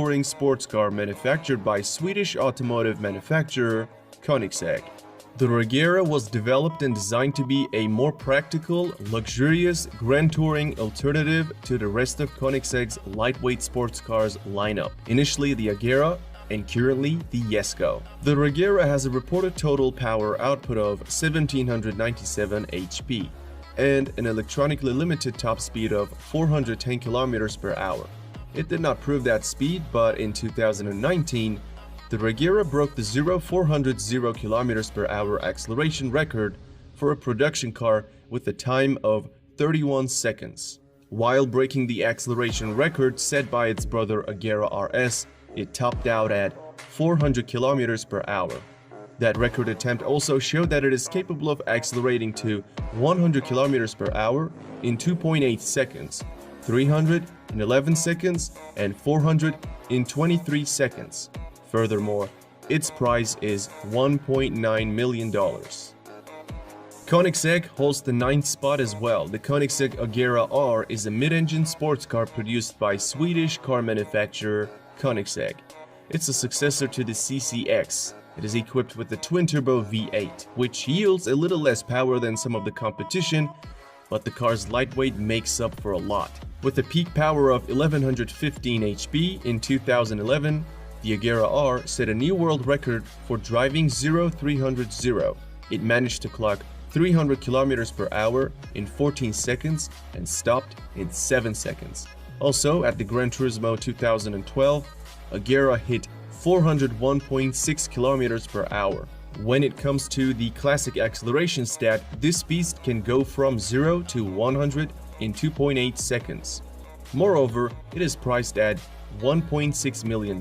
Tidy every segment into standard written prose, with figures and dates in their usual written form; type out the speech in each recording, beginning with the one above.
touring sports car manufactured by Swedish automotive manufacturer Koenigsegg. The Regera was developed and designed to be a more practical, luxurious Grand Touring alternative to the rest of Koenigsegg's lightweight sports cars lineup. Initially the Agera, and currently the Jesko. The Regera has a reported total power output of 1797 HP and an electronically limited top speed of 410 km per hour. It did not prove that speed, but in 2019, the Regera broke the 0-400 km per hour acceleration record for a production car with a time of 31 seconds. While breaking the acceleration record set by its brother Agera RS, it topped out at 400 km per hour. That record attempt also showed that it is capable of accelerating to 100 km per hour in 2.8 seconds, 300 in 11 seconds, and 400 in 23 seconds. Furthermore, its price is $1.9 million. Koenigsegg holds the 9th spot as well. The Koenigsegg Agera R is a mid-engine sports car produced by Swedish car manufacturer Koenigsegg. It's a successor to the CCX. It is equipped with the twin-turbo V8, which yields a little less power than some of the competition, but the car's lightweight makes up for a lot. With a peak power of 1115 HP in 2011, the Agera R set a new world record for driving 0-300. It managed to clock 300 km per hour in 14 seconds and stopped in 7 seconds. Also, at the Gran Turismo 2012, Agera hit 401.6 km per hour. When it comes to the classic acceleration stat, this beast can go from 0 to 100 in 2.8 seconds. Moreover, it is priced at $1.6 million.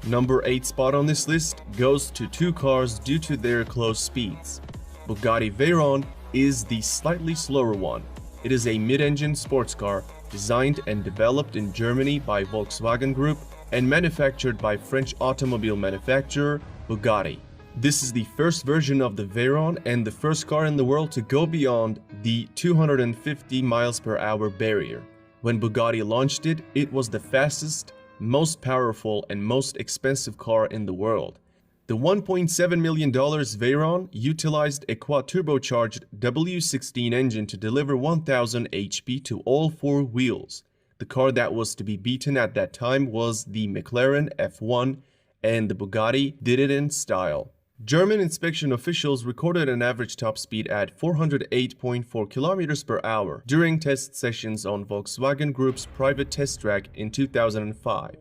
Number 8 spot on this list goes to two cars due to their close speeds. Bugatti Veyron is the slightly slower one. It is a mid-engine sports car designed and developed in Germany by Volkswagen Group and manufactured by French automobile manufacturer Bugatti. This is the first version of the Veyron and the first car in the world to go beyond the 250 miles per hour barrier. When Bugatti launched it, it was the fastest, most powerful, and most expensive car in the world. The $1.7 million Veyron utilized a quad-turbocharged W16 engine to deliver 1000 HP to all four wheels. The car that was to be beaten at that time was the McLaren F1, and the Bugatti did it in style. German inspection officials recorded an average top speed at 408.4 km per hour during test sessions on Volkswagen Group's private test track in 2005.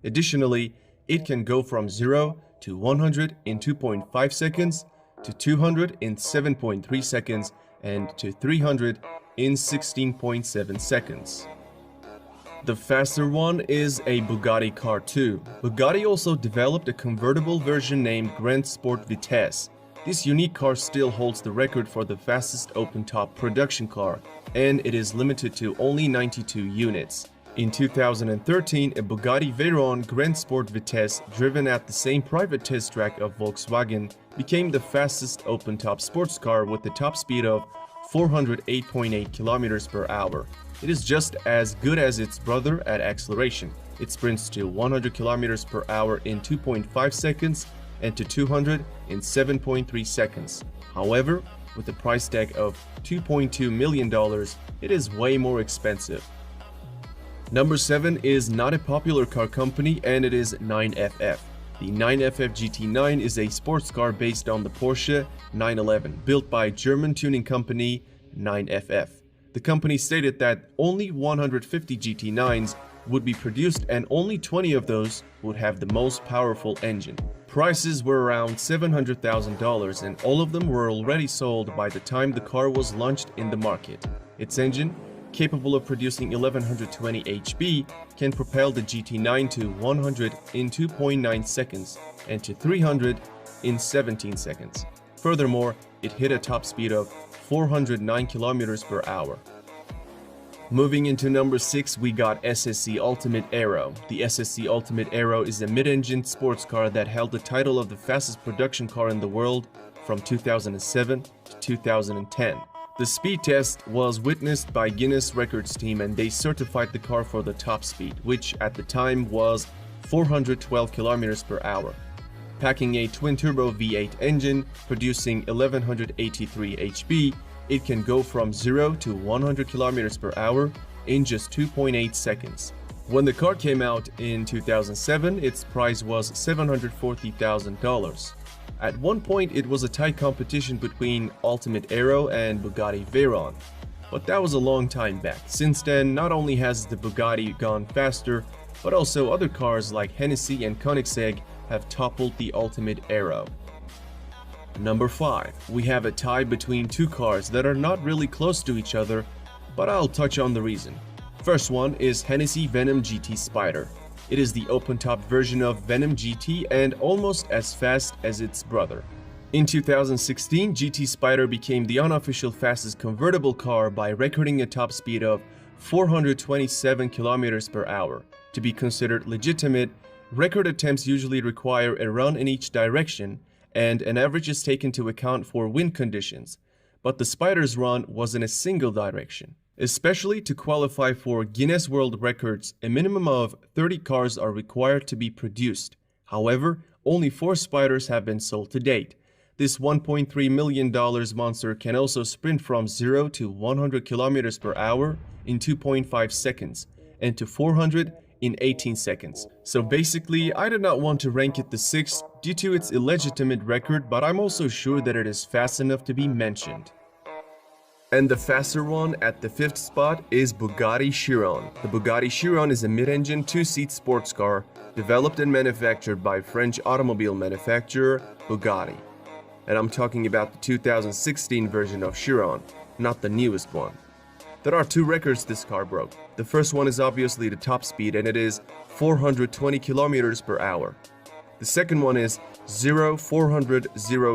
Additionally, it can go from 0 to 100 in 2.5 seconds, to 200 in 7.3 seconds, and to 300 in 16.7 seconds. The faster one is a Bugatti Car 2. Bugatti also developed a convertible version named Grand Sport Vitesse. This unique car still holds the record for the fastest open-top production car, and it is limited to only 92 units. In 2013, a Bugatti Veyron Grand Sport Vitesse, driven at the same private test track of Volkswagen, became the fastest open-top sports car with a top speed of 408.8 km per hour. It is just as good as its brother at acceleration. It sprints to 100 km per hour in 2.5 seconds and to 200 in 7.3 seconds. However, with a price tag of $2.2 million, it is way more expensive. Number 7 is not a popular car company, and it is 9FF. The 9FF GT9 is a sports car based on the Porsche 911, built by German tuning company 9FF. The company stated that only 150 GT9s would be produced and only 20 of those would have the most powerful engine. Prices were around $700,000 and all of them were already sold by the time the car was launched in the market. Its engine, capable of producing 1120 HP, can propel the GT9 to 100 in 2.9 seconds and to 300 in 17 seconds. Furthermore, it hit a top speed of 409 km per hour. Moving into number 6, we got SSC Ultimate Aero. The SSC Ultimate Aero is a mid-engine sports car that held the title of the fastest production car in the world from 2007 to 2010. The speed test was witnessed by Guinness Records team and they certified the car for the top speed, which at the time was 412 kilometers per hour. Packing a twin-turbo V8 engine producing 1183 HP, it can go from 0 to 100 kilometers per hour in just 2.8 seconds. When the car came out in 2007, its price was $740,000. At one point, it was a tight competition between Ultimate Aero and Bugatti Veyron. But that was a long time back. Since then, not only has the Bugatti gone faster, but also other cars like Hennessy and Koenigsegg have toppled the Ultimate Aero. Number 5. We have a tie between two cars that are not really close to each other, but I'll touch on the reason. First one is Hennessy Venom GT Spider. It is the open-top version of Venom GT and almost as fast as its brother. In 2016, GT Spider became the unofficial fastest convertible car by recording a top speed of 427 km per hour. To be considered legitimate, record attempts usually require a run in each direction, and an average is taken into account for wind conditions. But the Spider's run was in a single direction. Especially to qualify for Guinness World Records, a minimum of 30 cars are required to be produced. However, only 4 Spiders have been sold to date. This $1.3 million monster can also sprint from 0 to 100 km per hour in 2.5 seconds and to 400 in 18 seconds. So basically, I did not want to rank it the 6th due to its illegitimate record, but I'm also sure that it is fast enough to be mentioned. And the faster one at the 5th spot is Bugatti Chiron. The Bugatti Chiron is a mid-engine 2-seat sports car developed and manufactured by French automobile manufacturer Bugatti. And I'm talking about the 2016 version of Chiron, not the newest one. There are 2 records this car broke. The first one is obviously the top speed and it is 420 kilometers per hour. The second one is 400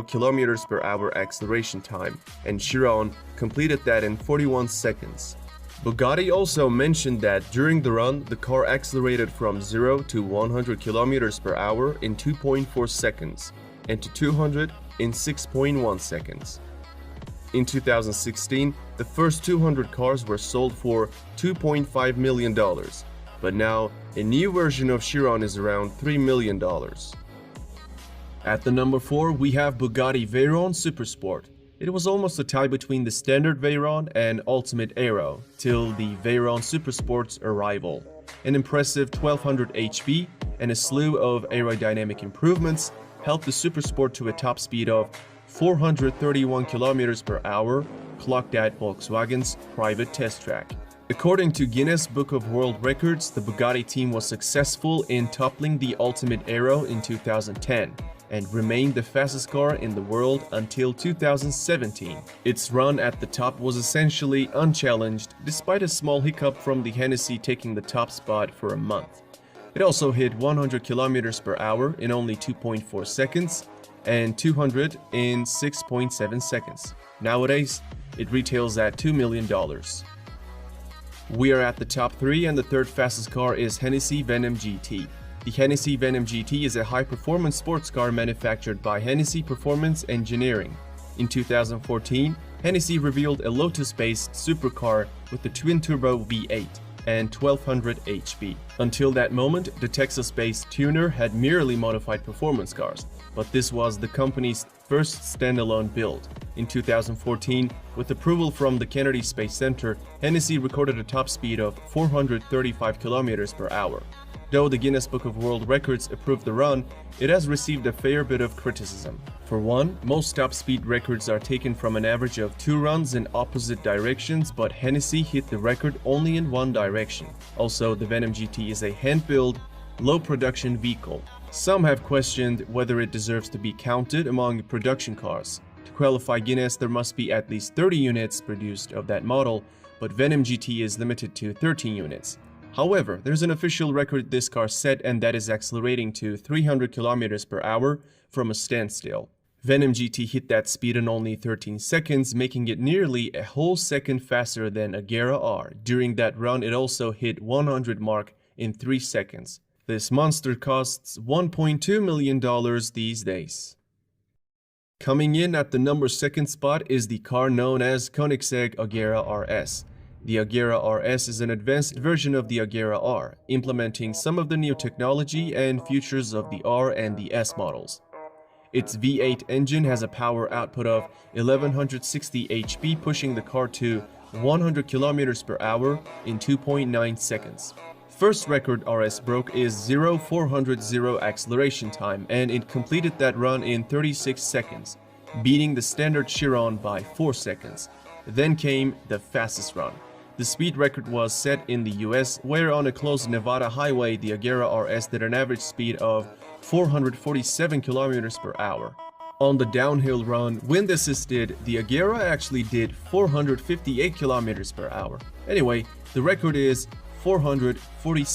kilometers per hour acceleration time, and Chiron completed that in 41 seconds. Bugatti also mentioned that during the run, the car accelerated from 0 to 100 kilometers per hour in 2.4 seconds and to 200 in 6.1 seconds. In 2016, the first 200 cars were sold for $2.5 million, but now a new version of Chiron is around $3 million. At the number 4, we have Bugatti Veyron Supersport. It was almost a tie between the standard Veyron and Ultimate Aero, till the Veyron Supersport's arrival. An impressive 1200 HP and a slew of aerodynamic improvements helped the Supersport to a top speed of 431 km per hour, clocked at Volkswagen's private test track. According to Guinness Book of World Records, the Bugatti team was successful in toppling the Ultimate Aero in 2010 and remained the fastest car in the world until 2017. Its run at the top was essentially unchallenged, despite a small hiccup from the Hennessy taking the top spot for a month. It also hit 100 km per hour in only 2.4 seconds and 200 in 6.7 seconds. Nowadays, it retails at $2 million. We are at the top 3 and the third fastest car is Hennessy Venom GT. The Hennessy Venom GT is a high-performance sports car manufactured by Hennessy Performance Engineering. In 2014, Hennessy revealed a Lotus-based supercar with the twin-turbo V8 and 1200 HP. Until that moment, the Texas-based tuner had merely modified performance cars, but this was the company's first standalone build. In 2014, with approval from the Kennedy Space Center, Hennessy recorded a top speed of 435 km per hour. Though the Guinness Book of World Records approved the run, it has received a fair bit of criticism. For one, most top speed records are taken from an average of 2 runs in opposite directions, but Hennessy hit the record only in one direction. Also, the Venom GT is a hand-built, low-production vehicle. Some have questioned whether it deserves to be counted among production cars. To qualify Guinness, there must be at least 30 units produced of that model, but Venom GT is limited to 13 units. However, there's an official record this car set, and that is accelerating to 300 km per hour from a standstill. Venom GT hit that speed in only 13 seconds, making it nearly a whole second faster than Agera R. During that run, it also hit 100 mark in 3 seconds. This monster costs $1.2 million these days. Coming in at the number 2nd spot is the car known as Koenigsegg Agera RS. The Agera RS is an advanced version of the Agera R, implementing some of the new technology and features of the R and the S models. Its V8 engine has a power output of 1160 HP, pushing the car to 100 km per hour in 2.9 seconds. First record RS broke is 0-400 acceleration time, and it completed that run in 36 seconds, beating the standard Chiron by 4 seconds. Then came the fastest run. The speed record was set in the US, where on a closed Nevada highway, the Agera RS did an average speed of 447 km per hour. On the downhill run, wind assisted, the Agera actually did 458 km per hour. Anyway, the record is 447